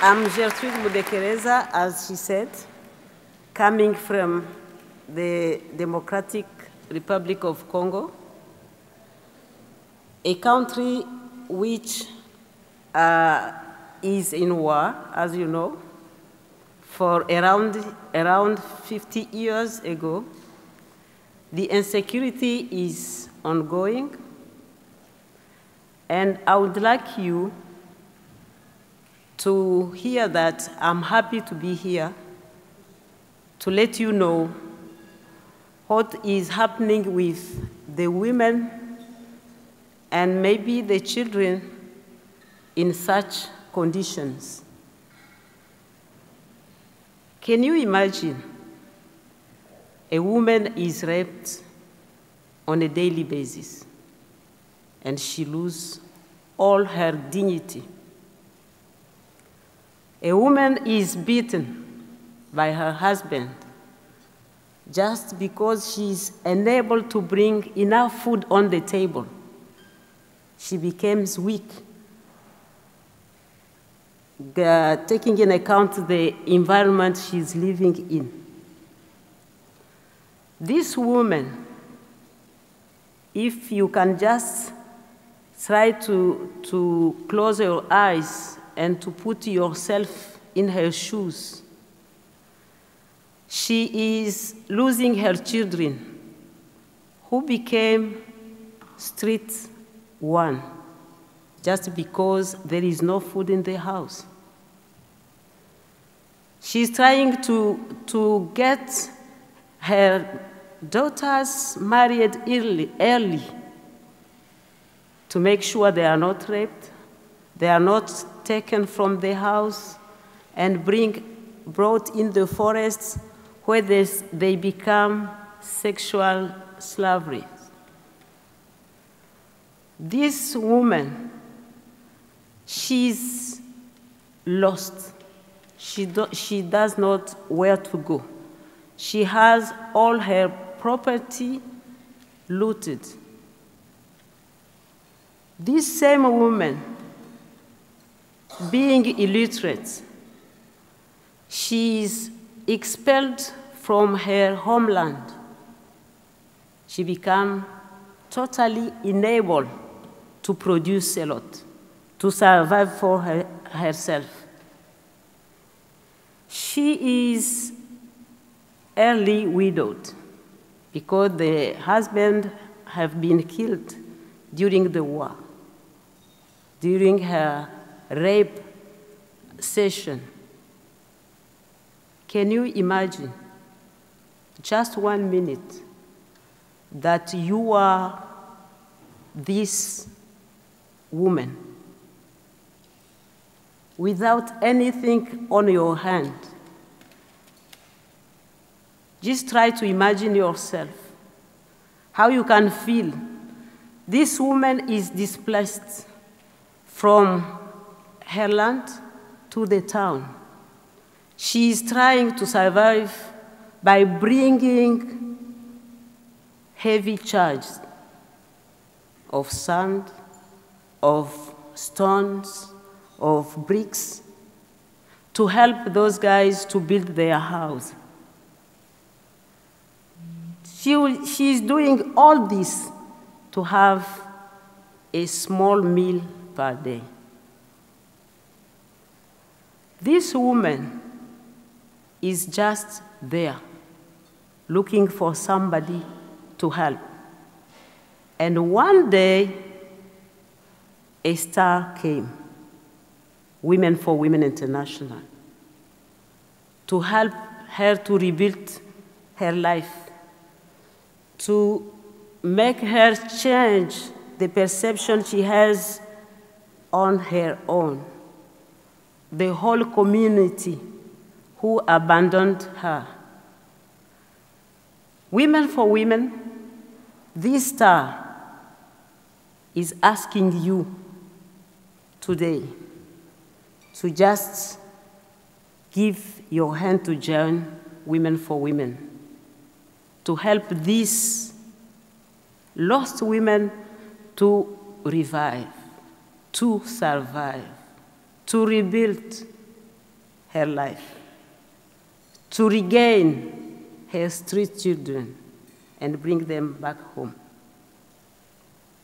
I'm Gertrude Mudekereza, as she said, coming from the Democratic Republic of Congo, a country which is in war, as you know, for around 50 years ago. The insecurity is ongoing, and I would like you to hear that I'm happy to be here to let you know what is happening with the women and maybe the children in such conditions. Can you imagine a woman is raped on a daily basis and she loses all her dignity? A woman is beaten by her husband just because she's unable to bring enough food on the table. She becomes weak, taking into account the environment she's living in. This woman, if you can just try to close your eyes and to put yourself in her shoes, she is losing her children who became street one just because there is no food in the house. She's trying to get her daughters married early to make sure they are not raped, they are not taken from the house and brought in the forests where they become sexual slavery. This woman, she's lost. She does not know where to go. She has all her property looted. This same woman, being illiterate, she is expelled from her homeland. She becomes totally unable to produce a lot, to survive for herself. She is early widowed because the husband have been killed during the war, during her rape session. Can you imagine, just 1 minute, that you are this woman without anything on your hand? Just try to imagine yourself, how you can feel. This woman is displaced from her land to the town. She is trying to survive by bringing heavy charges of sand, of stones, of bricks, to help those guys to build their house. She is doing all this to have a small meal per day. This woman is just there, looking for somebody to help. And one day, a star came, Women for Women International, to help her to rebuild her life, to make her change the perception she has on her own. The whole community who abandoned her. Women for Women, this star is asking you today to just give your hand to join Women for Women, to help these lost women to revive, to survive, to rebuild, her life, to regain her street children and bring them back home.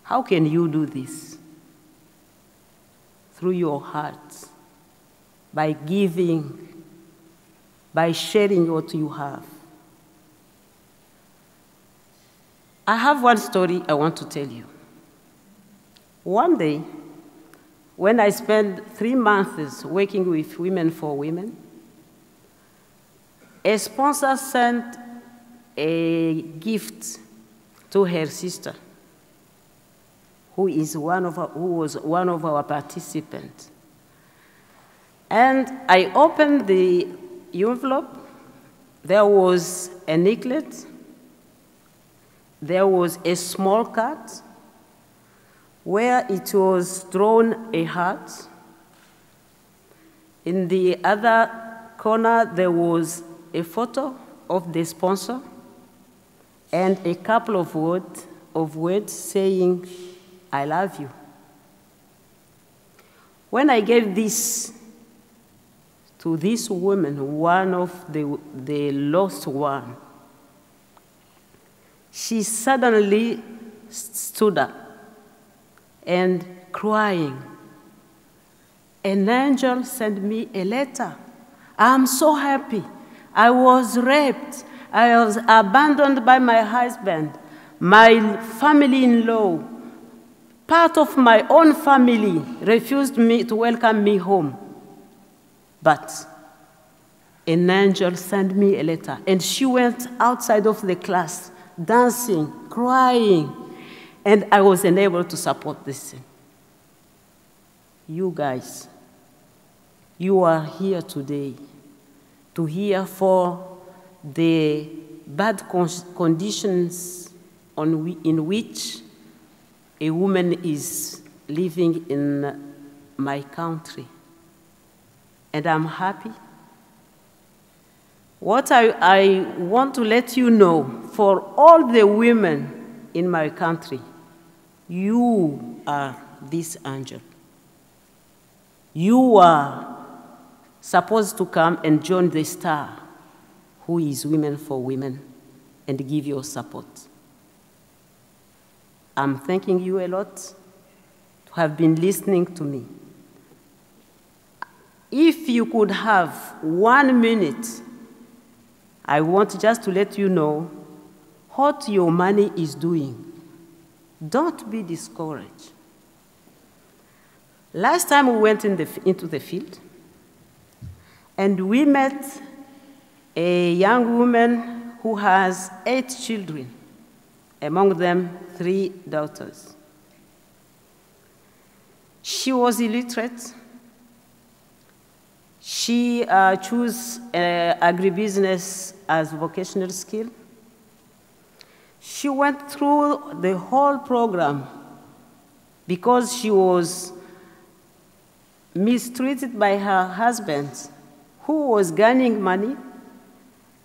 How can you do this? Through your heart, by giving, by sharing what you have. I have one story I want to tell you. One day, when I spent 3 months working with Women for Women, a sponsor sent a gift to her sister, who was one of our participants. And I opened the envelope. There was a necklace. There was a small card where it was drawn a heart. In the other corner, there was a photo of the sponsor and a couple of words saying, "I love you." When I gave this to this woman, one of the lost one, she suddenly stood up and crying. An angel sent me a letter. I'm so happy. I was raped. I was abandoned by my husband, my family-in-law. Part of my own family refused me to welcome me home. But an angel sent me a letter, and she went outside of the class, dancing, crying, and I was unable to support this. You guys, you are here today to hear for the bad conditions in which a woman is living in my country. And I'm happy. What I want to let you know, for all the women in my country, you are this angel. You are supposed to come and join the star, who is Women for Women, and give your support. I'm thanking you a lot to have been listening to me. If you could have 1 minute, I want just to let you know what your money is doing. Don't be discouraged. Last time we went into the field, and we met a young woman who has 8 children, among them 3 daughters. She was illiterate. She chose agribusiness as vocational skill. She went through the whole program because she was mistreated by her husband, who was gaining money,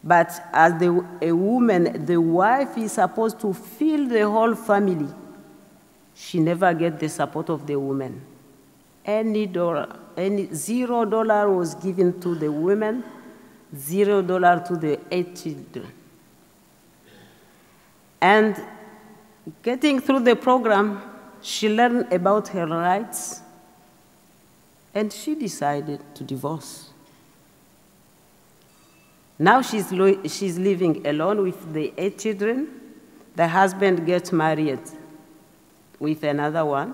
but as a woman, the wife is supposed to feed the whole family. She never gets the support of the woman. $0 was given to the women, $0 to the 8 children. And getting through the program, she learned about her rights, and she decided to divorce. Now she's living alone with the 8 children. The husband gets married with another one.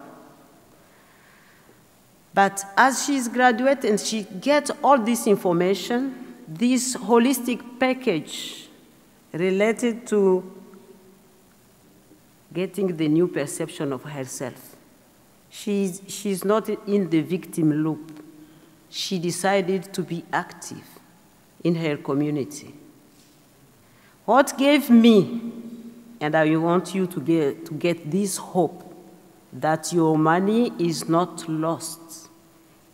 But as she's graduated and she gets all this information, this holistic package related to getting the new perception of herself. She's not in the victim loop. She decided to be active in her community. What gave me, and I want you to get this hope, that your money is not lost.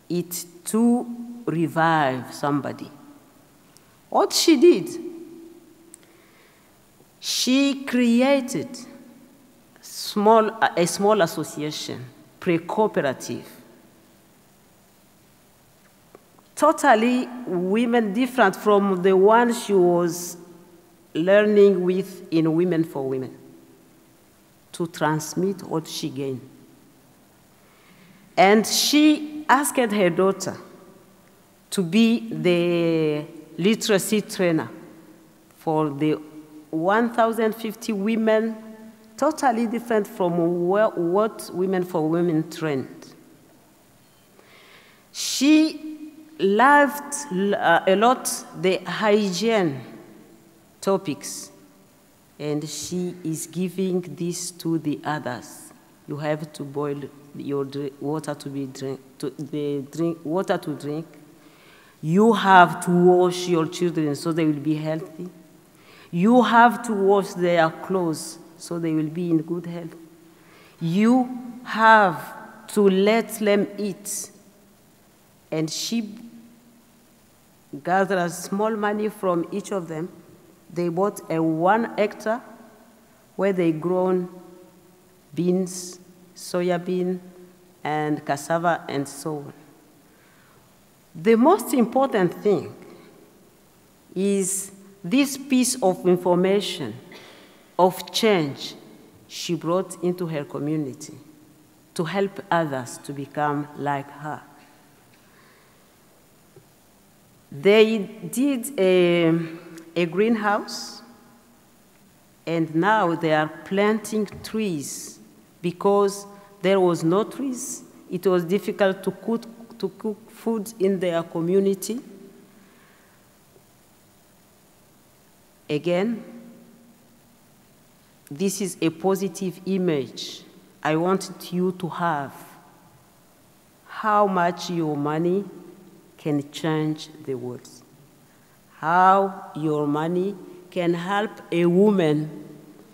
It's to revive somebody. What she did, she created a small association, pre-cooperative, totally women different from the one she was learning with in Women for Women, to transmit what she gained. And she asked her daughter to be the literacy trainer for the 1,050 women, totally different from what Women for Women trained. She loved a lot the hygiene topics, and she is giving this to the others. You have to boil your water water to drink. You have to wash your children so they will be healthy. You have to wash their clothes so they will be in good health. You have to let them eat. And she gathered small money from each of them. They bought a 1 hectare where they grown beans, soya bean, and cassava, and so on. The most important thing is this piece of information, of change, she brought into her community to help others to become like her. They did a greenhouse, and now they are planting trees because there was no trees. It was difficult to cook food in their community. Again, this is a positive image I wanted you to have. How much your money can change the world. How your money can help a woman,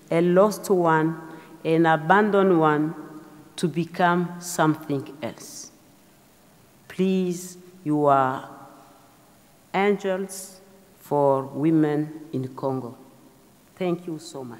a lost one, an abandoned one, to become something else. Please, you are angels for women in Congo. Thank you so much.